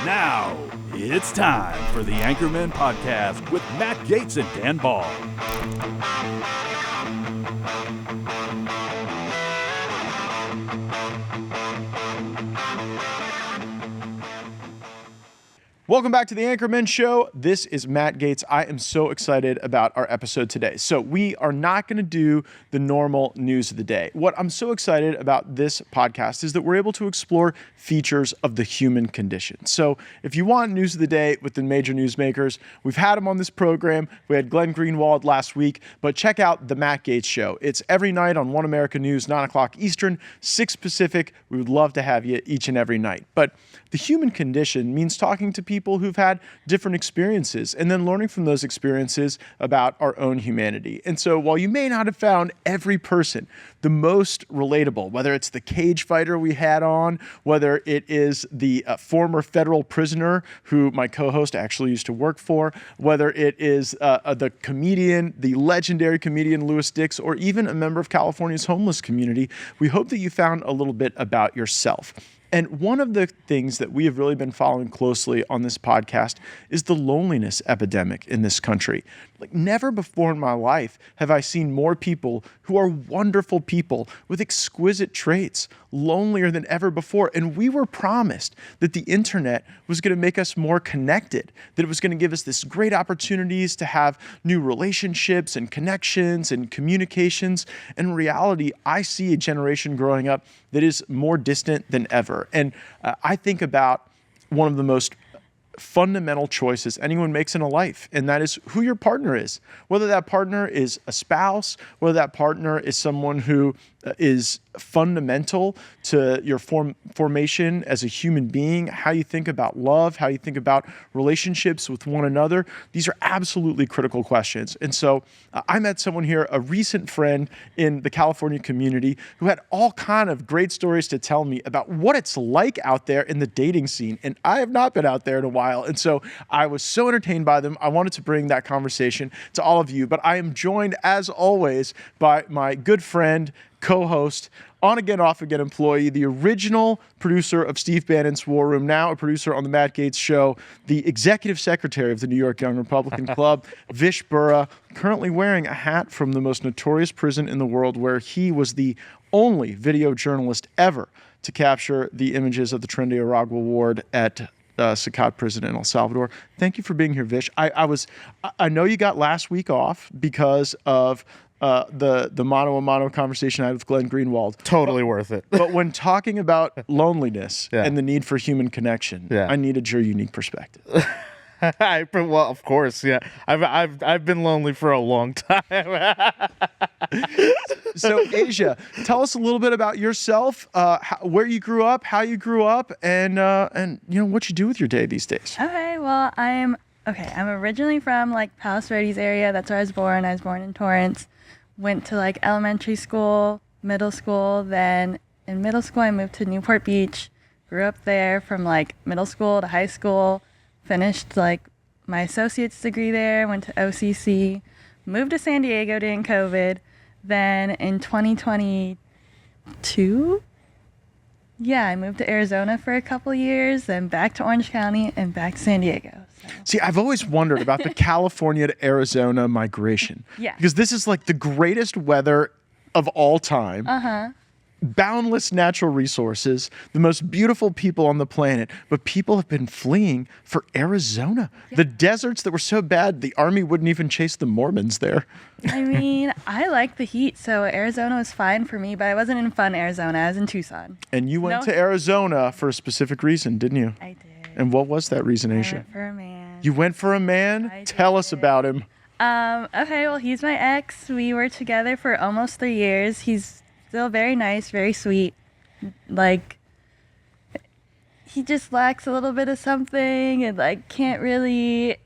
Now, it's time for the Anchormen podcast with Matt Gaetz and Dan Ball. Welcome back to the Anchormen Show. This is Matt Gaetz. I am so excited about our episode today. So we are not going to do the normal news of the day. What I'm so excited about this podcast is that we're able to explore features of the human condition. So if you want news of the day with the major newsmakers, we've had them on this program. We had Glenn Greenwald last week, but check out the Matt Gaetz Show. It's every night on One America News, 9 o'clock Eastern, 6 Pacific. We would love to have you each and every night. But the human condition means talking to people who've had different experiences and then learning from those experiences about our own humanity. And so while you may not have found every person the most relatable, whether it's the cage fighter we had on, whether it is the former federal prisoner who my co-host actually used to work for, whether it is the comedian, the legendary comedian Louis Dix, or even a member of California's homeless community, we hope that you found a little bit about yourself. And one of the things that we have really been following closely on this podcast is the loneliness epidemic in this country. Like never before in my life have I seen more people who are wonderful people with exquisite traits, lonelier than ever before. And we were promised that the internet was going to make us more connected, that it was going to give us this great opportunities to have new relationships and connections and communications. And in reality, I see a generation growing up that is more distant than ever. And I think about one of the most fundamental choices anyone makes in a life, and that is who your partner is. Whether that partner is a spouse, whether that partner is someone who is fundamental to your formation as a human being, how you think about love, how you think about relationships with one another. These are absolutely critical questions. And so I met someone here, a recent friend in the California community, who had all kind of great stories to tell me about what it's like out there in the dating scene. And I have not been out there in a while. And so I was so entertained by them. I wanted to bring that conversation to all of you. But I am joined, as always, by my good friend, co-host, on-again, off-again employee, the original producer of Steve Bannon's War Room, now a producer on the Matt Gaetz Show, the executive secretary of the New York Young Republican Club, Vish Burra, currently wearing a hat from the most notorious prison in the world, where he was the only video journalist ever to capture the images of the Trinidad Aragua ward at Sacat prison in El Salvador. Thank you for being here, Vish. I know you got last week off because of the mano-a-mano conversation I had with Glenn Greenwald. Totally worth it. But when talking about loneliness and the need for human connection, I needed your unique perspective. Well, of course, yeah. I've been lonely for a long time. So, Aysia, tell us a little bit about yourself, where you grew up, how you grew up, and you know what you do with your day these days. Okay, well, I'm originally from Palos Verdes area. That's where I was born. I was born in Torrance. Went to elementary school, middle school. Then in middle school, I moved to Newport Beach. Grew up there from middle school to high school. Finished my associate's degree there. Went to OCC. Moved to San Diego during COVID. Then in 2022, I moved to Arizona for a couple years. Then back to Orange County and back to San Diego. See, I've always wondered about the California to Arizona migration. Yeah. Because this is the greatest weather of all time. Uh-huh. Boundless natural resources, the most beautiful people on the planet, but people have been fleeing for Arizona. Yeah. The deserts that were so bad, the army wouldn't even chase the Mormons there. I mean, I like the heat, so Arizona was fine for me, but I wasn't in fun Arizona. I was in Tucson. And you went to Arizona for a specific reason, didn't you? I did. And what was that reason, Aysia? I went for a man. You went for a man? Tell us about him. Okay, well, he's my ex. We were together for almost 3 years. He's still very nice, very sweet. He just lacks a little bit of something and can't really...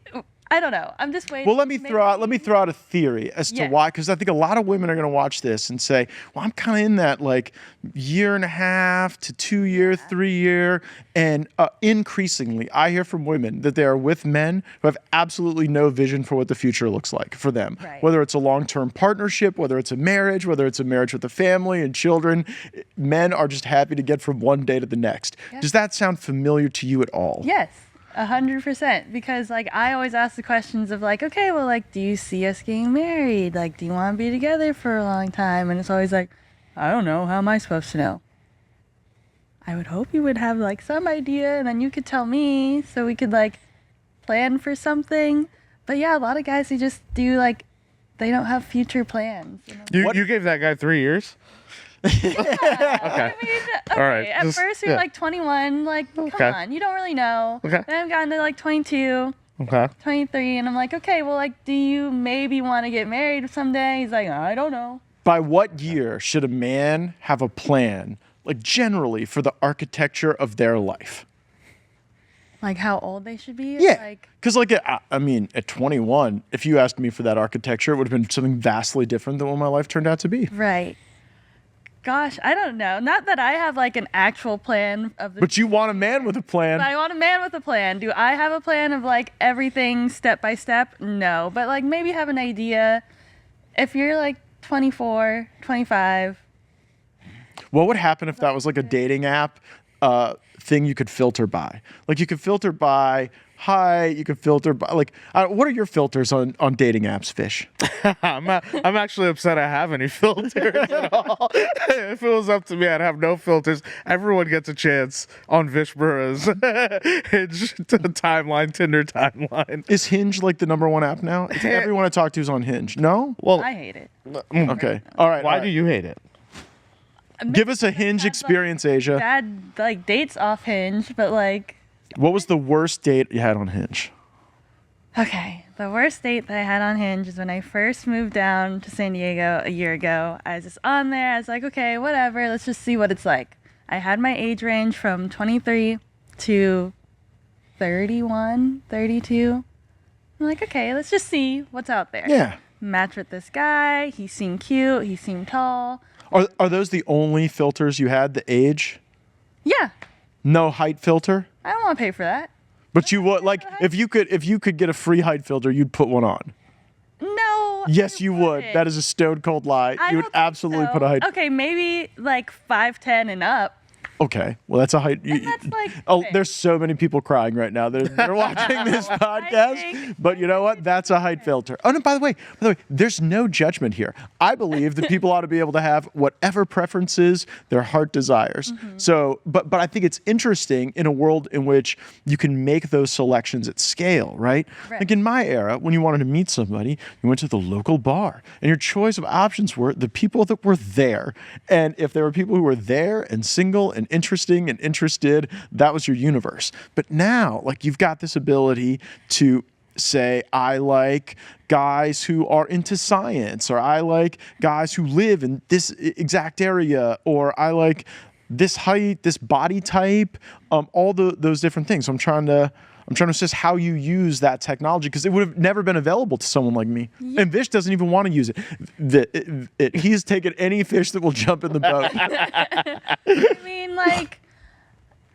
I don't know. I'm just waiting. Well, let me throw out a theory as to Yeah. why, because I think a lot of women are going to watch this and say, "Well, I'm kind of in that like year and a half to 2 year, 3 year," and increasingly, I hear from women that they are with men who have absolutely no vision for what the future looks like for them. Right. Whether it's a long-term partnership, whether it's a marriage, whether it's a marriage with a family and children, men are just happy to get from one day to the next. Yeah. Does that sound familiar to you at all? Yes, 100%. Because like I always ask the questions of like, okay, well, like, do you see us getting married? Like, do you want to be together for a long time? And it's always like, I don't know. How am I supposed to know? I would hope you would have like some idea, and then you could tell me so we could like plan for something. But yeah, a lot of guys, they just do like, they don't have future plans. You know? You gave that guy 3 years? Okay. I mean, okay, All right, at just- first you're yeah. like 21, like, Okay. come on, you don't really know. Okay. Then I've gotten to like 22, Okay. 23, and I'm like, okay, well, like, do you maybe want to get married someday? He's like, I don't know. By what year should a man have a plan, like generally, for the architecture of their life? Like how old they should be? Yeah. Like, Because, like, I mean, at 21, if you asked me for that architecture, it would have been something vastly different than what my life turned out to be. right. Gosh, I don't know. Not that I have like an actual plan of the. But you want a man with a plan. But I want a man with a plan. Do I have a plan of like everything step by step? No. But like maybe have an idea. If you're like 24, 25. What would happen if that was like a dating app thing you could filter by? Like, you could filter by height, you could filter by, like, what are your filters on dating apps, Vish? I'm actually upset I have any filters at all. If it was up to me, I'd have no filters. Everyone gets a chance on Vish Burra's Hinge timeline, Tinder timeline. Is Hinge like the #1 app now? It's everyone I talk to is on Hinge. No? Well, I hate it. Okay. All right. why all right. do you hate it? Give us a Hinge experience, Aysia. Bad like dates off Hinge, but like. What was the worst date you had on Hinge? Okay, the worst date that I had on Hinge is when I first moved down to San Diego a year ago. I was just on there. I was like, okay, whatever. Let's just see what it's like. I had my age range from 23 to 31, 32. I'm like, okay, let's just see what's out there. Yeah. Match with this guy. He seemed cute. He seemed tall. Are those the only filters you had? The age? Yeah, No height filter? I don't want to pay for that. But you would, like, if you could get a free height filter, you'd put one on. No. Yes, I you would. wouldn't. That is a stone cold lie. I You would don't think absolutely so. put a height. Okay, maybe like 5'10" and up. Okay, well, that's a height. And that's like. Oh, fair. there's so many people crying right now. They're watching this podcast. think- But you know what? That's a height filter. Oh, no, by the way, there's no judgment here. I believe that people ought to be able to have whatever preferences their heart desires. Mm-hmm. So, but I think it's interesting in a world in which you can make those selections at scale, right? Right. Like in my era, when you wanted to meet somebody, you went to the local bar, and your choice of options were the people that were there. And if there were people who were there and single and interesting and interested, that was your universe. But now, like, you've got this ability to say, I like guys who are into science, or I like guys who live in this exact area, or I like this height, this body type, all those different things. So I'm trying to assess how you use that technology, because it would have never been available to someone like me. Yeah. And Vish doesn't even want to use it. He's taken any fish that will jump in the boat. I mean, like,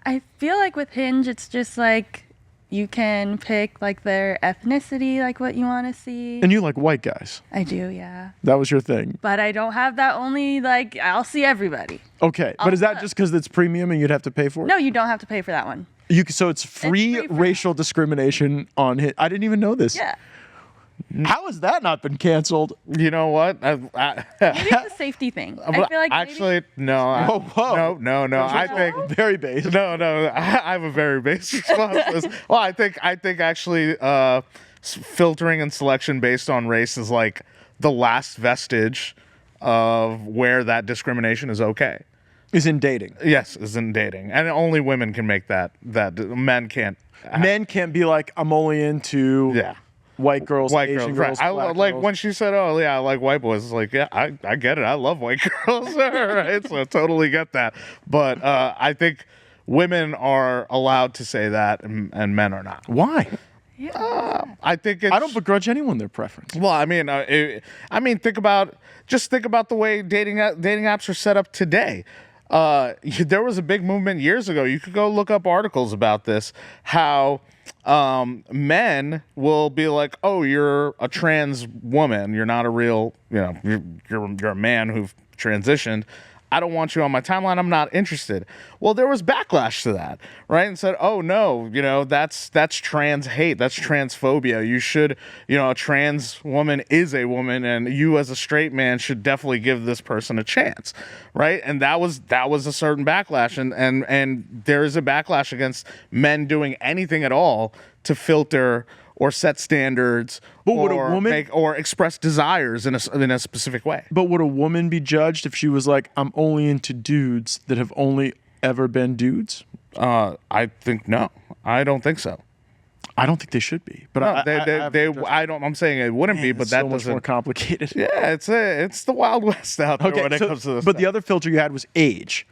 I feel like with Hinge, it's just like you can pick like their ethnicity, like what you want to see. And you like white guys. I do, yeah. That was your thing. But I don't have that only, like, I'll see everybody. Okay. But is that look. just because it's premium and you'd have to pay for it? No, you don't have to pay for that one. So it's free free for racial discrimination on Hinge. I didn't even know this. Yeah. How has that not been canceled? You know what? Maybe it's a safety thing. I feel like actually, no. Whoa. No. I think Very base. no. I have a very basic response to this. Well, I think actually filtering and selection based on race is like the last vestige of where that discrimination is okay. Is in dating. Yes, is in dating, and only women can make that. Men can't. Men can't be like, I'm only into Yeah. white girls, White Asian girls, girls, right? black Like girls. when she said, "Oh yeah, I like white boys." It's like, yeah, I get it. I love white girls, right? So I totally get that. But I think women are allowed to say that, and men are not. Why? I think it's, I don't begrudge anyone their preference. Well, I mean, think about the way dating apps are set up today. There was a big movement years ago. You could go look up articles about this. How men will be like, "Oh, you're a trans woman. You're not a real, you're a man who've transitioned. I don't want you on my timeline. I'm not interested." Well, there was backlash to that, right? And said, "Oh no, that's trans hate. That's transphobia. You should, a trans woman is a woman, and you as a straight man should definitely give this person a chance," right? And that was a certain backlash, and there is a backlash against men doing anything at all to filter or set standards, But would a woman or express desires in a specific way. But would a woman be judged if she was like, "I'm only into dudes that have only ever been dudes"? I think no. I don't think so. I don't think they should be. But I'm saying it wouldn't be, but it's that so much doesn't. more complicated. Yeah, it's the Wild West out there when it comes to this. But the other filter you had was age.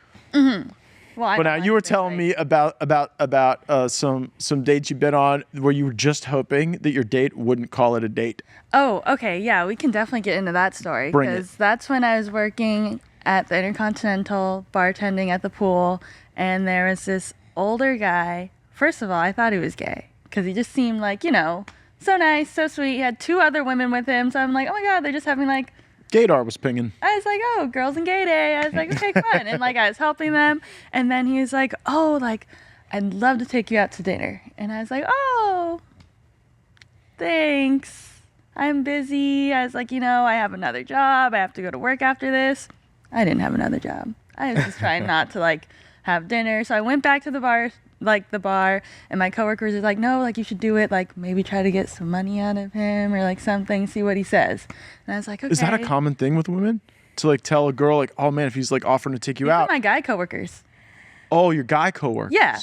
Well, I But don't now like you were this, telling like- me about some dates you've been on where you were just hoping that your date wouldn't call it a date. Oh, okay. Yeah, we can definitely get into that story. Bring it. Because that's when I was working at the Intercontinental, bartending at the pool, and there was this older guy. First of all, I thought he was gay because he just seemed like, so nice, so sweet. He had 2 other women with him. So I'm like, oh my God, they're just having like, Gaydar was pinging. I was like, oh, girls and gay day. I was like, okay, fun. And like, I was helping them. And then he was like, oh, like, I'd love to take you out to dinner. And I was like, oh, thanks. I'm busy. I was like, I have another job. I have to go to work after this. I didn't have another job. I was just trying not to like have dinner. So I went back to the bar, and my coworkers were like, no, like you should do it. Like maybe try to get some money out of him or like something, see what he says. And I was like, okay. Is that a common thing with women? To like tell a girl like, oh man, if he's like offering to take you These are out. my guy coworkers. Oh, your guy coworkers. Yeah.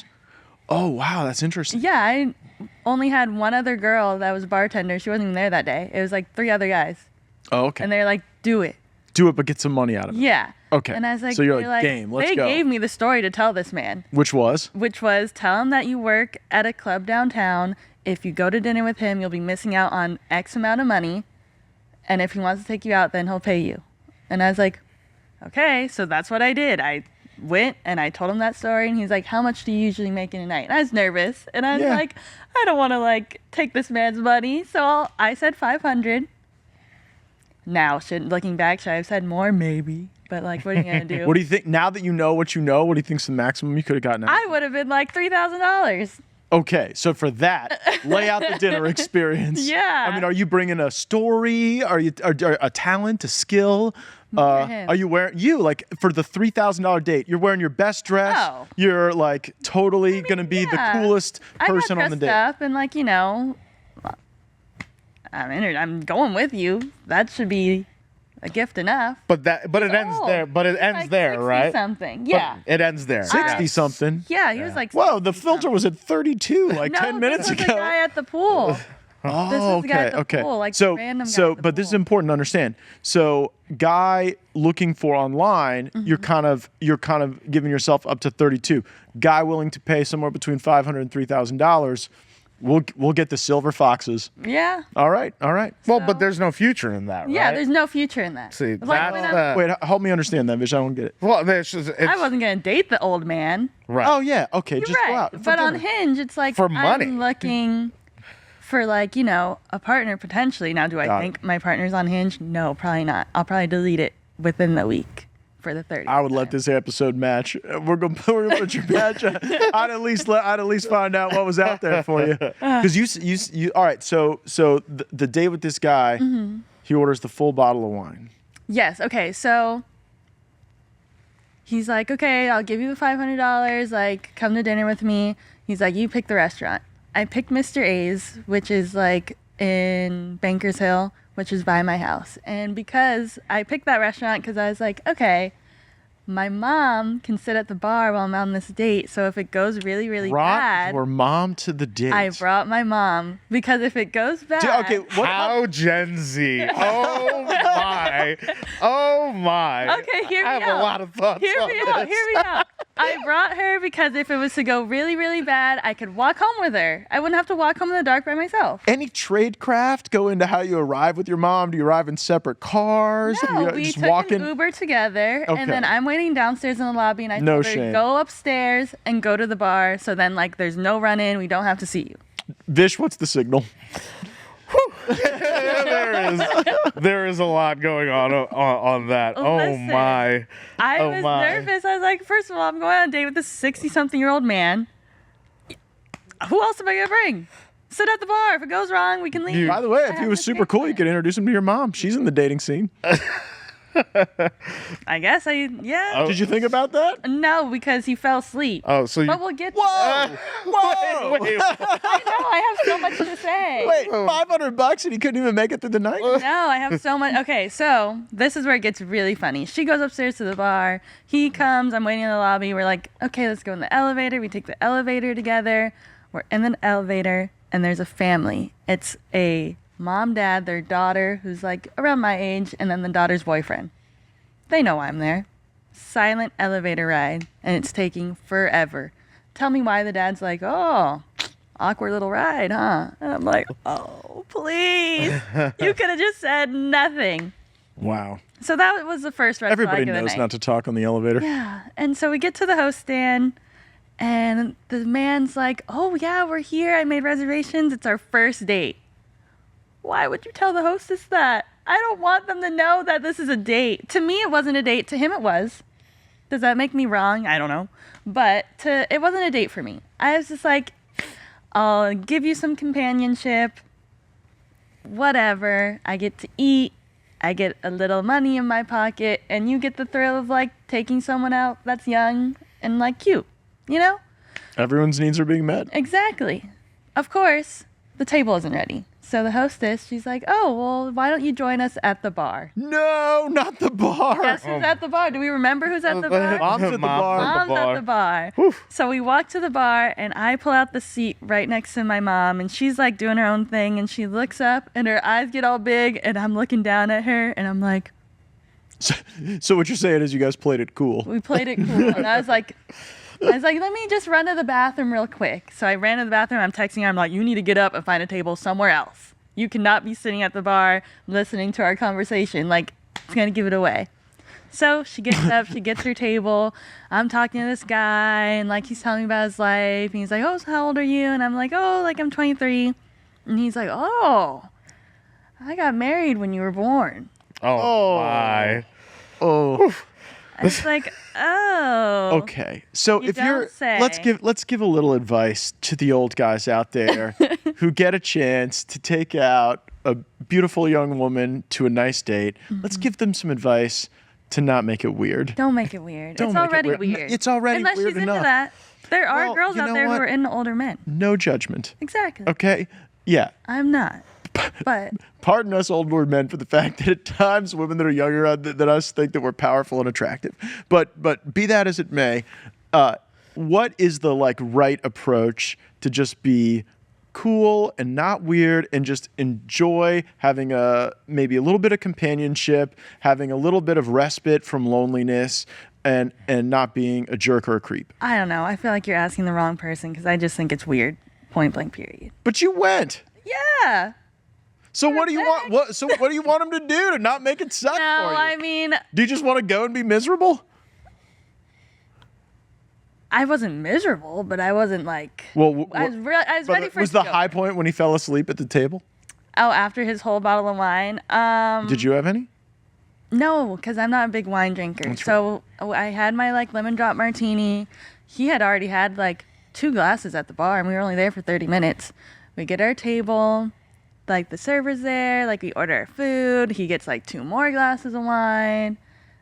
Oh wow, that's interesting. Yeah, I only had one other girl that was a bartender. She wasn't even there that day. It was like 3 other guys. Oh, okay. And they're like, do it. Do it, but get some money out of it. Yeah. Okay. And I was like, so you're they're like, game, let's they go. gave me the story to tell this man, Which was? which was tell him that you work at a club downtown. If you go to dinner with him, you'll be missing out on X amount of money. And if he wants to take you out, then he'll pay you. And I was like, okay, so that's what I did. I went and I told him that story, and he's like, how much do you usually make in a night? And I was nervous, and I was Yeah. like, I don't want to like take this man's money. So I said 500. Now, looking back, should I have said more? Maybe. But like, what are you gonna do? What do you think? Now that you know what you know, what do you think's the maximum you could have gotten out? I would have been like $3,000. Okay, so for that, lay out the dinner experience. Yeah. I mean, are you bringing a story? Are you a talent, a skill? him. Are you wearing like for the $3,000 date? You're wearing your best dress. Oh. You're like totally gonna be the yeah. coolest person I on the got dressed date. up and like I'm going with you. That should be a gift enough. But it ends old. there. But it ends Like there, 60 right? something. But Yeah. it ends there. 60 something. Yeah, he was like. Whoa, the 60 filter was at 32 like No, 10 minutes this was ago. the guy at the pool. Oh, This is the guy at the okay. pool, like the so, random guy so, at the but this is pool. important to understand. So, guy looking for online, Mm-hmm. you're kind of giving yourself up to 32. Guy willing to pay somewhere between $500 and $3,000. We'll get the silver foxes. Yeah. All right. Well, but there's no future in that, right? Yeah, there's no future in that. See, It's like that's when the- Wait, help me understand that, Vish. I don't get it. Well, it's I wasn't gonna date the old man. right. Oh yeah. Okay. You're just go right. out. for But on dinner. Hinge, it's like For money. I'm looking for like a partner potentially. Now, do I Got it. think my partner's on Hinge? No, probably not. I'll probably delete it within the week for the 30th. I would let this episode match. We're gonna put your match. I'd at least find out what was out there for you. Because you all right. So the date with this guy, he orders the full bottle of wine. Yes. Okay. So he's like, okay, I'll give you the $500. Like, come to dinner with me. He's like, you pick the restaurant. I picked Mr. A's, which is like in Bankers Hill, which is by my house. And because I picked that restaurant, because I was like, okay, my mom can sit at the bar while I'm on this date. So if it goes really, really Brought bad, your mom to the date. I brought my mom, because if it goes bad, Okay, what How Gen Z? Oh my! Oh my! Okay, hear me I have out. a lot of thoughts. Hear on me out. this. Hear me out. I brought her because if it was to go really, really bad, I could walk home with her. I wouldn't have to walk home in the dark by myself. Any tradecraft go into how you arrive with your mom? Do you arrive in separate cars? Do No, you we just took walk an in? Uber together, Okay. and then I'm waiting downstairs in the lobby, and I No told her, shame. go upstairs and go to the bar, so then, like, there's no run-in, we don't have to see you. Vish, what's the signal? There is a lot going on that. Oh Listen, my. I Oh, was my. nervous. I was like, first of all, I'm going on a date with this 60-something-year-old man. Who else am I going to bring? Sit at the bar. If it goes wrong, we can leave. By the way, if I he have was to super take cool, you it. could introduce him to your mom. She's in the dating scene. I guess yeah. Oh. Did you think about that? No, because he fell asleep. Oh, so you. But we'll get to Whoa! Whoa! Wait, I have so much to say. Wait, $500 and he couldn't even make it through the night? No, I have so much. Okay, so this is where it gets really funny. She goes upstairs to the bar. He comes. I'm waiting in the lobby. We're like, okay, let's go in the elevator. We take the elevator together. We're in the elevator, and there's a family. It's a mom, dad, their daughter, who's like around my age, and then the daughter's boyfriend. They know I'm there. Silent elevator ride, and it's taking forever. Tell me why the dad's like, oh, awkward little ride, huh? And I'm like, oh, please. You could have just said nothing. Wow. So that was the first red Everybody flag of the knows night. not to talk on the elevator. Yeah. And so we get to the host stand, and the man's like, oh, yeah, we're here. I made reservations. It's our first date. Why would you tell the hostess that? I don't want them to know that this is a date. To me, it wasn't a date. To him, it was. Does that make me wrong? I don't know. But it wasn't a date for me. I was just like, I'll give you some companionship. Whatever. I get to eat. I get a little money in my pocket. And you get the thrill of, like, taking someone out that's young and, like, cute. You know? Everyone's needs are being met. Exactly. Of course, the table isn't ready. So the hostess, she's like, oh, well, why don't you join us at the bar? No, not the bar. Guess who's at the bar? Do we remember who's at the bar? Mom's at the bar. Mom's at the bar. So we walk to the bar, and I pull out the seat right next to my mom, and she's like doing her own thing, and she looks up, and her eyes get all big, and I'm looking down at her, and I'm like, So what you're saying is you guys played it cool. we played it cool. And I was like, let me just run to the bathroom real quick. So I ran to the bathroom. I'm texting her. I'm like, you need to get up and find a table somewhere else. You cannot be sitting at the bar listening to our conversation. Like, it's going to give it away. So she gets up. She gets her table. I'm talking to this guy, and, like, he's telling me about his life. And he's like, oh, so how old are you? And I'm like, oh, like, I'm 23. And he's like, oh, I got married when you were born. Oh, my. Oh. I was like, oh. Okay. So You if you're don't say. let's give a little advice to the old guys out there who get a chance to take out a beautiful young woman to a nice date. Let's give them some advice to not make it weird. Don't make it weird. Don't It's make it already weird. weird. It's already Unless weird she's enough. into that. There are Well, girls you out know there what? who are into older men. No judgment. Exactly. Okay? Yeah. I'm not. But Pardon us older men for the fact that at times women that are younger than us think that we're powerful and attractive. But be that as it may, what is the like right approach to just be cool and not weird and just enjoy having maybe a little bit of companionship, having a little bit of respite from loneliness, and not being a jerk or a creep? I don't know. I feel like you're asking the wrong person because I just think it's weird. Point blank period. But you went. Yeah. So what do you want? What do you want them to do to not make it suck No, for you? I mean, Do you just want to go and be miserable? I wasn't miserable, but I wasn't like. Well, I was but ready for it was to the go high there. point when he fell asleep at the table? Oh, after his whole bottle of wine. Did you have any? No, because I'm not a big wine drinker. So I had my like lemon drop martini. He had already had like 2 glasses at the bar, and we were only there for 30 minutes. We get our table, like the server's there, like we order our food. He gets like 2 more glasses of wine,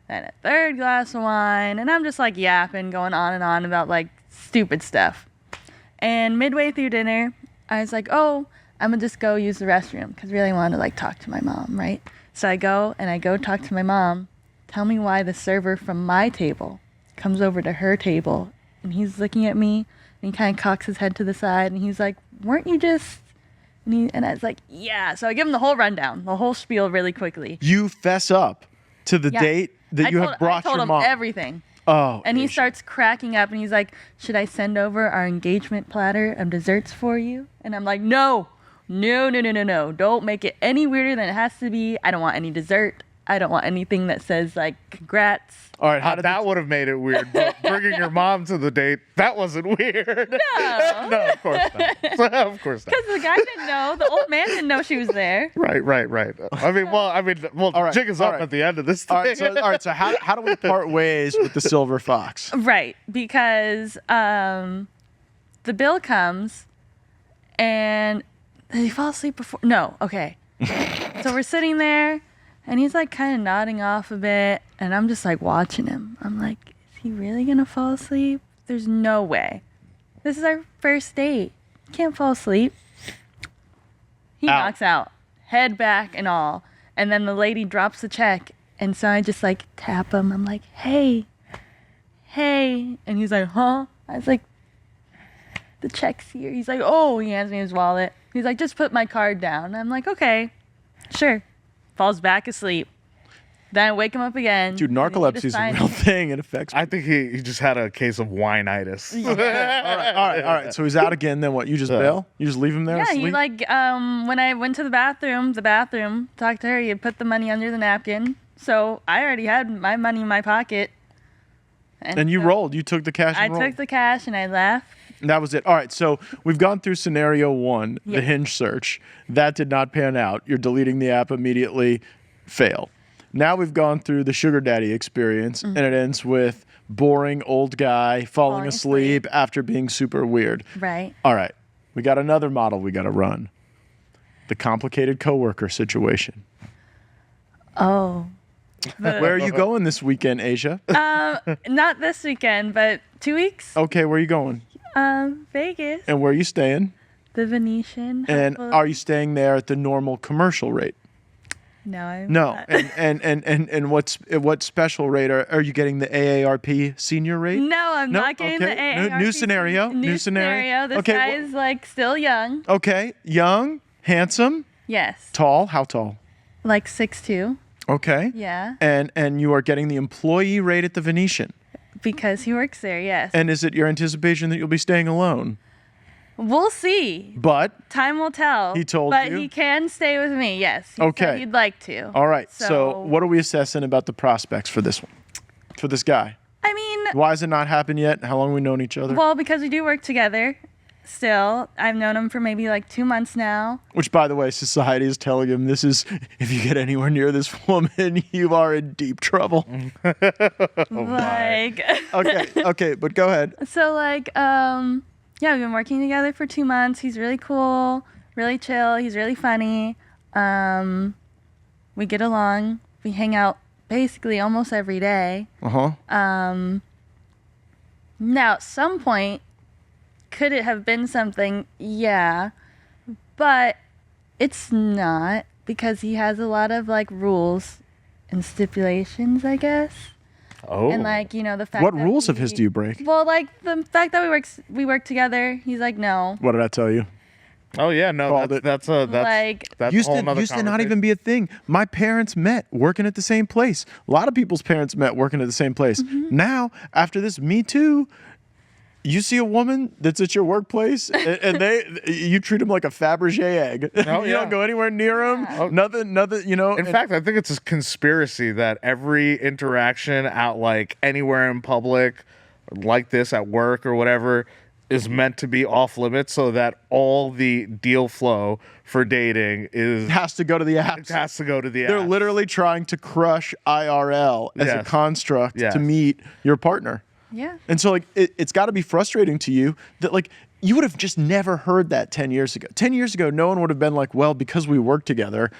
then a 3rd glass of wine, and I'm just like yapping, going on and on about like stupid stuff. And midway through dinner, I was like, oh, I'm gonna just go use the restroom because really I wanted to like talk to my mom, right? So I go talk to my mom. Tell me why the server from my table comes over to her table, and he's looking at me, and he kind of cocks his head to the side, and he's like, weren't you just... And I was like, yeah. So I give him the whole rundown, the whole spiel really quickly. You fess up to the Yeah. date that you have brought I told your him mom. everything. Oh. And he Asia. starts cracking up and he's like, should I send over our engagement platter of desserts for you? And I'm like, no. Don't make it any weirder than it has to be. I don't want any dessert. I don't want anything that says like congrats. All right, how did That would have made it weird. But bringing your mom to the date, that wasn't weird. No. No, of course not. Of course not. Because the guy didn't know. The old man didn't know she was there. Right. I mean, All right, jig is all up right. at the end of this thing. All right, so how do we part ways with the silver fox? Right. Because the bill comes and did he fall asleep before? No. Okay. So we're sitting there and he's like kind of nodding off a bit. And I'm just like watching him. I'm like, is he really going to fall asleep? There's no way. This is our first date. Can't fall asleep. He Out. knocks out, head back and all. And then the lady drops the check. And so I just like tap him. I'm like, hey. And he's like, huh? I was like, the check's here. He's like, oh, he hands me his wallet. He's like, just put my card down. I'm like, okay, sure. Falls back asleep. Then I wake him up again. Dude, I need to narcolepsy is a sign real it. thing. It affects I think he just had a case of wine-itis. All right. So he's out again. Then what? You just bail? You just leave him there? Yeah, asleep? he like, when I went to the bathroom, talked to her, he had put the money under the napkin. So I already had my money in my pocket. And you so rolled. You took the cash I and rolled. took the cash and I left. And that was it. All right. So we've gone through scenario 1, the Yeah. Hinge search. That did not pan out. You're deleting the app immediately. Fail. Now we've gone through the sugar daddy experience, and it ends with boring old guy falling asleep after being super weird. Right. All right. We got another model we got to run. The complicated coworker situation. Oh. Where are you going this weekend, Aysia? Not this weekend, but 2 weeks. Okay, where are you going? Vegas. And where are you staying? The Venetian. And are you staying there at the normal commercial rate? No, I'm No. not. And what special rate are you getting? The AARP senior rate? No, I'm not getting the Okay. AARP. New scenario. New scenario. This Okay, guy is like still young. Okay, young, handsome, Yes. tall. How tall? Like 6'2". Okay. Yeah. And you are getting the employee rate at the Venetian. Because he works there, yes. And is it your anticipation that you'll be staying alone? We'll see. But Time will tell. He told but you? he can stay with me, yes. He Okay. said he'd like to. all right. So So- what are we assessing about the prospects for this one? For this guy? I mean, Why has it not happened yet? How long have we known each other? well, because we do work together still. I've known him for maybe like 2 months now. Which, by the way, society is telling him this is, if you get anywhere near this woman, you are in deep trouble. Like, Okay, but go ahead. so like, yeah, we've been working together for 2 months. He's really cool, really chill. He's really funny. We get along. We hang out basically almost every day. Uh-huh. Now, at some point, could it have been something? Yeah. But it's not because he has a lot of like rules and stipulations, I guess. Oh. And like, you know, the fact What that rules of his do you break? Well, like the fact that we work together, he's like, no. What did I tell you? Oh yeah, no, Called it. that's Like- a Used whole nother to not conversation. even be a thing. My parents met working at the same place. A lot of people's parents met working at the same place. Mm-hmm. Now, after this Me Too, you see a woman that's at your workplace and you treat them like a Fabergé egg. Oh, You yeah. don't go anywhere near them. Nothing, you know. In fact, I think it's a conspiracy that every interaction out like anywhere in public, like this at work or whatever, is meant to be off limits so that all the deal flow for dating has to go to the apps. has to go to the They're apps. literally trying to crush IRL as a Yes. construct Yes. to meet your partner. Yeah. And so, like, it's got to be frustrating to you that, like, you would have just never heard that 10 years ago. 10 years ago, no one would have been like, well, because we work together,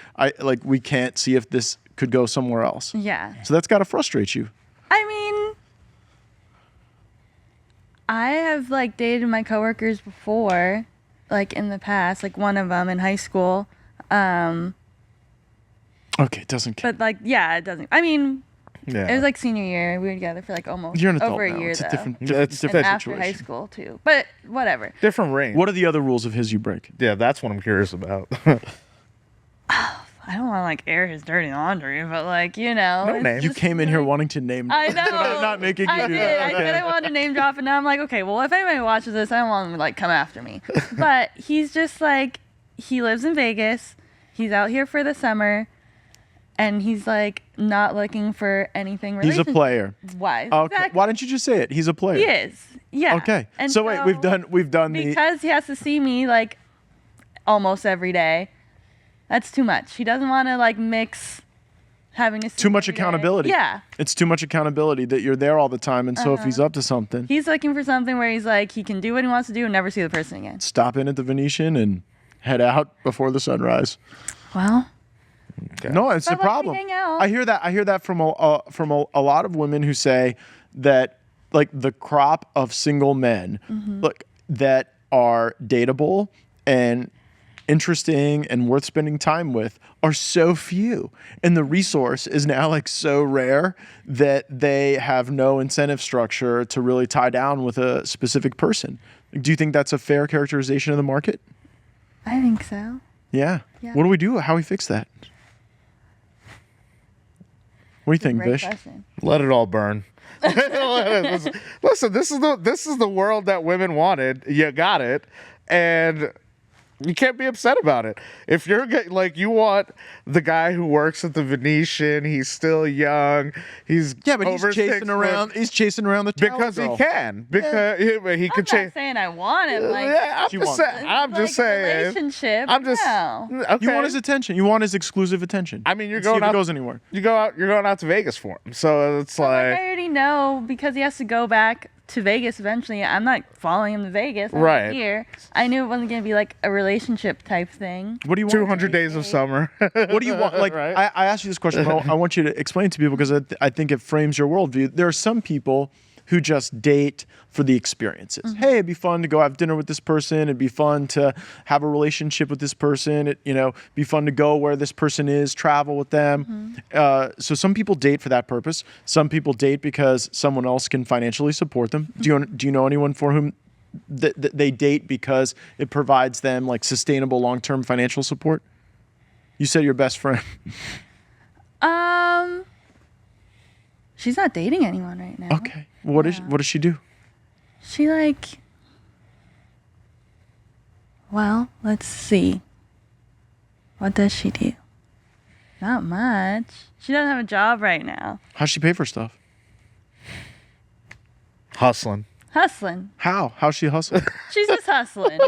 we can't see if this could go somewhere else. Yeah. So that's got to frustrate you. I mean, I have like dated my coworkers before, like in the past, like one of them in high school. Okay, it doesn't count. But like, yeah, it doesn't. I mean, Yeah. it was like senior year. We were together for like almost You're an adult over a now. year It's though. a different It's and different after high situation. school too. But whatever. different range. What are the other rules of his you break? Yeah, that's what I'm curious about. I don't want to like air his dirty laundry, but like, you know. No it's names. You just, came in here like- wanting to name. I know. So I'm not making you I do did. that. I said I wanted to name drop, and now I'm like, okay, well, if anybody watches this, I don't want them to like come after me. But he's just like, he lives in Vegas. He's out here for the summer, and he's like not looking for anything. He's a player. Why? Okay. Exactly. Why don't you just say it? He's a player. He is. Yeah. Okay. And So wait, we've done the. because he has to see me like almost every day. That's too much. He doesn't want to like mix having to see Too me much every day. accountability. Yeah. It's too much accountability that you're there all the time, and so if he's up to something, He's looking for something where he's like he can do what he wants to do and never see the person again. stop in at the Venetian and head out before the sunrise. Well, No, it's I a like to problem. hang out. I hear that. I hear that from a lot of women who say that like the crop of single men, Mm-hmm. look, that are dateable and interesting and worth spending time with are so few, and the resource is now like so rare that they have no incentive structure to really tie down with a specific person. Do you think that's a fair characterization of the market? I think so. Yeah. Yeah. What do we do? How do we fix that? What do you think, Great Vish? question. Let it all burn. Listen, this is the world that women wanted. You got it, and you can't be upset about it. If you're like you want the guy who works at the Venetian, he's still young. He's Yeah, but over he's 6 chasing foot, around. He's chasing around the tower because girl. he can. Because he I'm could not chase. saying I want him. Like, Yeah, You I'm just want saying. I'm like just saying. relationship. I'm just. No. Okay. You want his attention. You want his exclusive attention. I mean, you're Let's see going if out. it goes anywhere. You go out. You're going out to Vegas for him. So it's Like, I like. already know because he has to go back to Vegas eventually. I'm not following him to Vegas. I'm Right. here. I knew it wasn't going to be like a relationship type thing. What do you want? 200 days of summer. What do you want? Like, Right. I asked you this question, but I want you to explain it to people because I think it frames your worldview. There are some people who just date for the experiences. Mm-hmm. Hey, it'd be fun to go have dinner with this person. It'd be fun to have a relationship with this person. Be fun to go where this person is, travel with them. Mm-hmm. So some people date for that purpose. Some people date because someone else can financially support them. Do you know anyone for whom they date because it provides them like sustainable long-term financial support? You said your best friend. She's not dating anyone right now. Okay. What does she do? She like. Well, let's see. What does she do? Not much. She doesn't have a job right now. How's she pay for stuff? Hustling. Hustling. How's she hustling? She's just hustling.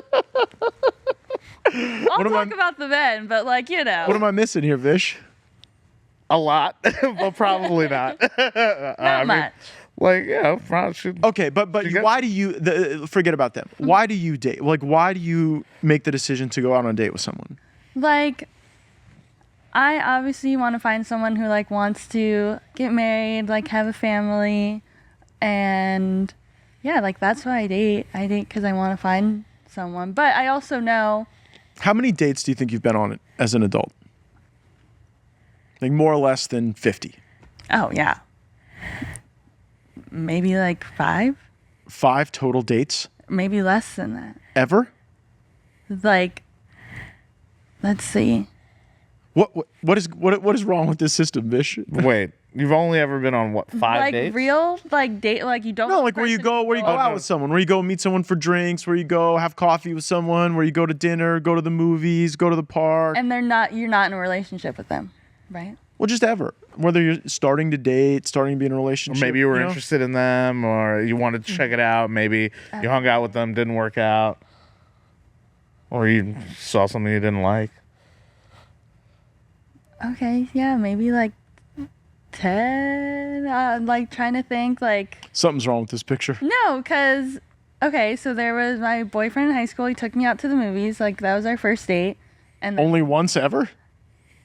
I'll What am I- talk about the men, but like, you know. What am I missing here, Vish? A lot, but probably not. Not much. Like, yeah, probably should. Okay, but got- why do you forget about them? Why do you date? Like, why do you make the decision to go out on a date with someone? Like, I obviously want to find someone who like wants to get married, like have a family, and yeah, like that's why I date. I date because I want to find someone. But I also know How many dates do you think you've been on as an adult? Like more or less than 50. Oh, yeah. Maybe like 5? 5 total dates Maybe less than that. ever? Like, let's see. What is wrong with this system, Vish? Wait, you've only ever been on what, 5 like dates? real, like date, like you don't. No, like where you go out with someone, where you go meet someone for drinks, where you go have coffee with someone, where you go to dinner, go to the movies, go to the park. And you're not in a relationship with them, right? Well, just ever. Whether you're starting to date, starting to be in a Or relationship. maybe you were know? interested in them, or you wanted to check it out. Maybe you hung out with them, didn't work out, or you saw something you didn't like. Okay, yeah, maybe like 10. I'm like trying to think, like. Something's wrong with this picture. No, because, okay, so there was my boyfriend in high school. He took me out to the movies. Like, that was our first date. And then, Only once ever?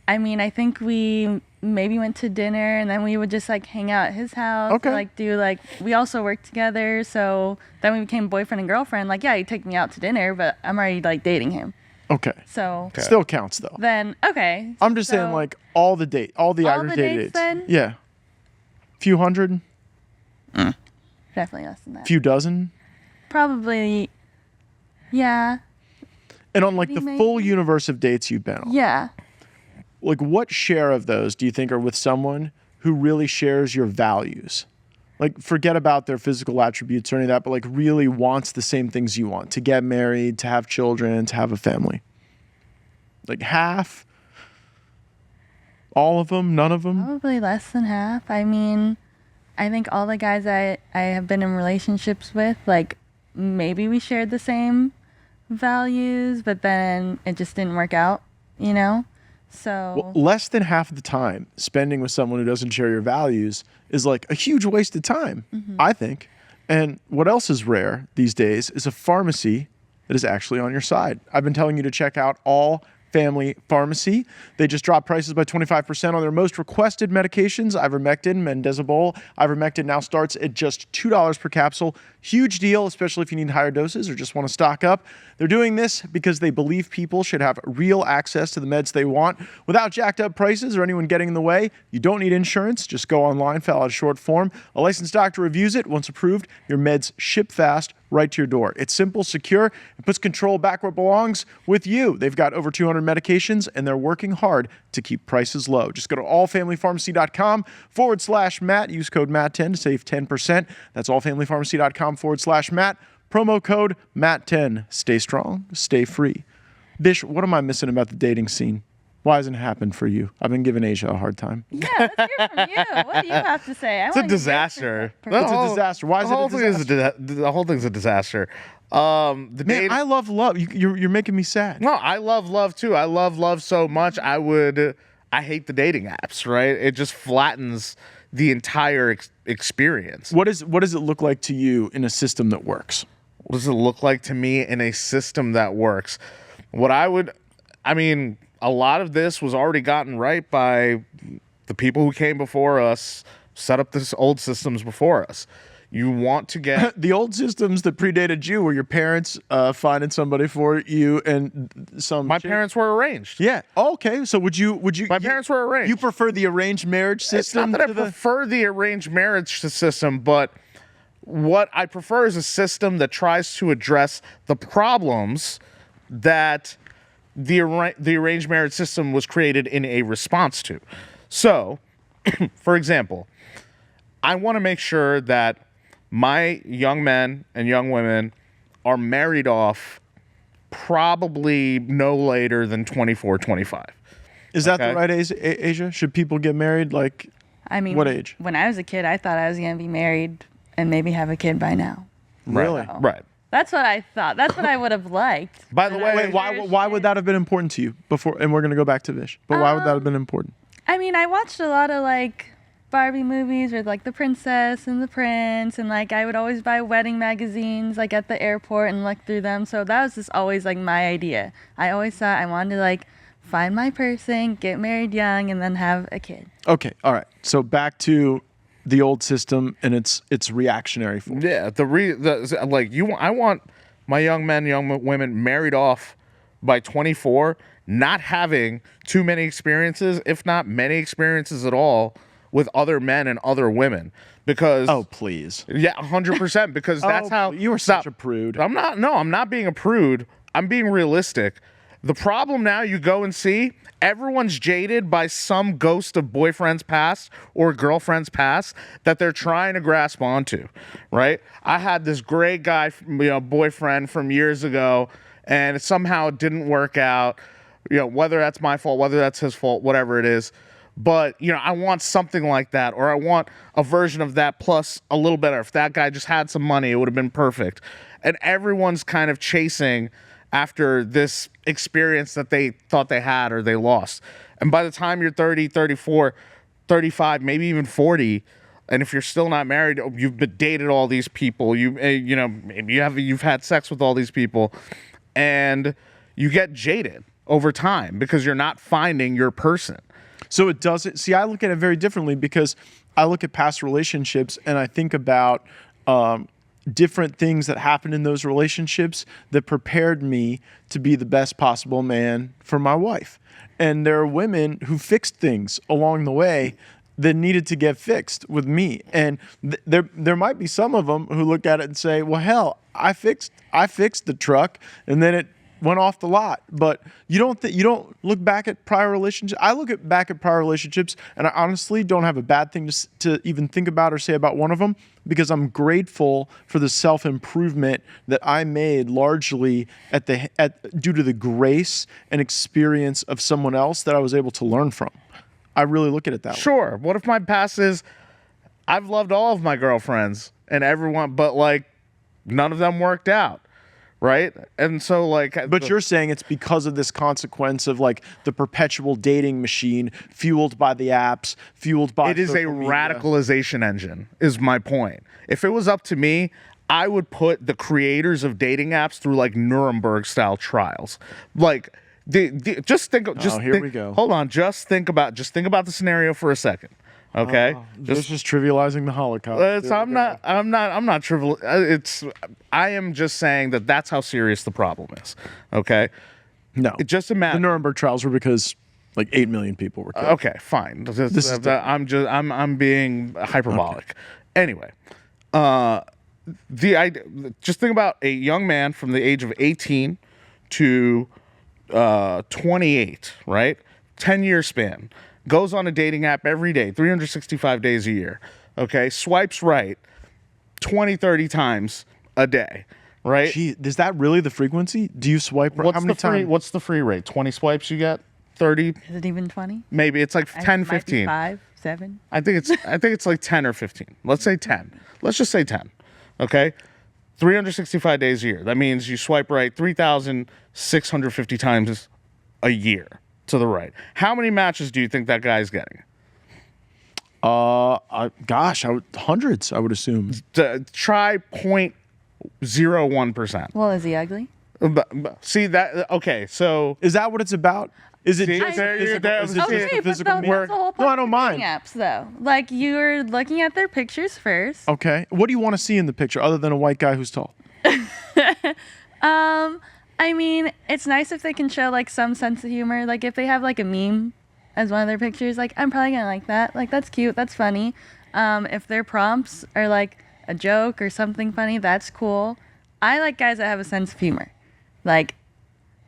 I mean, I think we maybe went to dinner and then we would just, like, hang out at his house. Okay. Like, we also worked together. So then we became boyfriend and girlfriend. Like, yeah, he'd take me out to dinner, but I'm already, like, dating him. Okay. So Still counts though. then, okay. I'm just saying so- like all the the aggregated dates dates. then? Yeah. Few hundred, Definitely less than that. few dozen. Probably, yeah. And on like the Maybe. full universe of dates you've been on. Yeah. like what share of those do you think are with someone who really shares your values? Like forget about their physical attributes or any of that, but like really wants the same things you want, to get married, to have children, to have a family. Like half, all of them, none of them? Probably less than half. I mean, I think all the guys I have been in relationships with, like maybe we shared the same values, but then it just didn't work out, you know? So Well, less than half of the time spending with someone who doesn't share your values is like a huge waste of time, I think. And what else is rare these days is a pharmacy that is actually on your side. I've been telling you to check out All Family Pharmacy. They just dropped prices by 25% on their most requested medications. Ivermectin, mendazobal. Ivermectin now starts at just $2 per capsule. Huge deal, especially if you need higher doses or just want to stock up. They're doing this because they believe people should have real access to the meds they want without jacked up prices or anyone getting in the way. You don't need insurance. Just go online, fill out a short form. A licensed doctor reviews it. Once approved, your meds ship fast right to your door. It's simple, secure, and puts control back where it belongs with you. They've got over 200 medications, and they're working hard to keep prices low. Just go to allfamilypharmacy.com/Matt. Use code MATT10 to save 10%. That's allfamilypharmacy.com/Matt. Promo code MATT10. Stay strong, stay free. Vish, what am I missing about the dating scene? Why hasn't it happened for you? I've been giving Aysia a hard time. yeah, let's hear from you. What do you have to say? It's a disaster. It's a disaster. Why is it a disaster? The whole thing's a disaster. Man, I love love. You're making me sad. No, I love love too. I love love so much. I hate the dating apps, right? It just flattens the entire experience. What does it look like to you in a system that works? What does it look like to me in a system that works? A lot of this was already gotten right by the people who came before us, set up this old systems before us. You want to get the old systems that predated you, where your parents finding somebody for you and my parents were arranged. Yeah. Oh, okay. So would you? My parents were arranged. You prefer the arranged marriage system? It's not that I prefer the arranged marriage system, but what I prefer is a system that tries to address the problems that the arranged marriage system was created in a response to. So, for example, I want to make sure that my young men and young women are married off probably no later than 24, 25. Is that the right age, Aysia? Should people get married like what age? When I was a kid, I thought I was going to be married and maybe have a kid by now. Really? So, Right. That's what I thought. That's what I would have liked. By the way, Wait, why would that have been important to you before? And we're going to go back to Vish. But why would that have been important? I mean, I watched a lot of like Barbie movies with like the princess and the prince, and like I would always buy wedding magazines like at the airport and look through them. So that was just always like my idea. I always thought I wanted to like find my person, get married young, and then have a kid. Okay, all right. So back to the old system and its reactionary form. Yeah, I want my young men, young women married off by 24, not having too many experiences, if not many experiences at all, with other men and other women. Because please. Yeah, 100%. Because that's how you are such a prude. I'm not being a prude. I'm being realistic. The problem now, you go and see, everyone's jaded by some ghost of boyfriend's past or girlfriend's past that they're trying to grasp onto, right? I had this great guy, boyfriend from years ago, and it somehow didn't work out, whether that's my fault, whether that's his fault, whatever it is. But, I want something like that, or I want a version of that plus a little better. If that guy just had some money, it would have been perfect. And everyone's kind of chasing after this experience that they thought they had or they lost. And by the time you're 30, 34, 35, maybe even 40, and if you're still not married, you've dated all these people, maybe you've had sex with all these people, and you get jaded over time because you're not finding your person. So it doesn't. See, I look at it very differently because I look at past relationships and I think about different things that happened in those relationships that prepared me to be the best possible man for my wife. And there are women who fixed things along the way that needed to get fixed with me. And there might be some of them who look at it and say, well, hell, I fixed the truck, and then went off the lot. But you don't look back at prior relationships. I look back at prior relationships, and I honestly don't have a bad thing to even think about or say about one of them, because I'm grateful for the self-improvement that I made largely due to the grace and experience of someone else that I was able to learn from. I really look at it that way. Sure. What if my past is I've loved all of my girlfriends and everyone, but like none of them worked out, right? And so like, But you're saying it's because of this consequence of like the perpetual dating machine fueled by the apps, fueled by it is a social media. radicalization engine, is my point. If it was up to me, I would put the creators of dating apps through like Nuremberg style trials. Like, just think. We go. Hold on. Just think about the scenario for a second. Okay. Just trivializing the Holocaust. I'm not trivial. I am just saying that's how serious the problem is. Okay. No. Just imagine. The Nuremberg trials were because like 8 million people were killed. Okay, fine. I'm being hyperbolic. Okay. Anyway, just think about a young man from the age of 18 to 28, right? 10-year span. Goes on a dating app every day, 365 days a year. Okay, swipes right 20, 30 times a day, right? Gee, is that really the frequency? Do you swipe right? How many times? What's the free rate? 20 swipes you get? 30? Is it even 20? Maybe it's like 10, 15. 5, 7. I think it's like 10 or 15. Let's say 10. Let's just say 10. Okay? 365 days a year. That means you swipe right 3,650 times a year to the right. How many matches do you think that guy's getting? Hundreds, I would assume. Try 0.01%. Well, is he ugly? See that? Okay, so Is that what it's about? Is it See, just there you- physical, there- is it okay, just the but physical that's work? the whole point No, I of don't mind. dating apps, though. Like, you're looking at their pictures first. Okay. What do you want to see in the picture other than a white guy who's tall? I mean, it's nice if they can show like some sense of humor. Like if they have like a meme as one of their pictures, like I'm probably gonna like that. Like that's cute, that's funny. If their prompts are like a joke or something funny, that's cool. I like guys that have a sense of humor. Like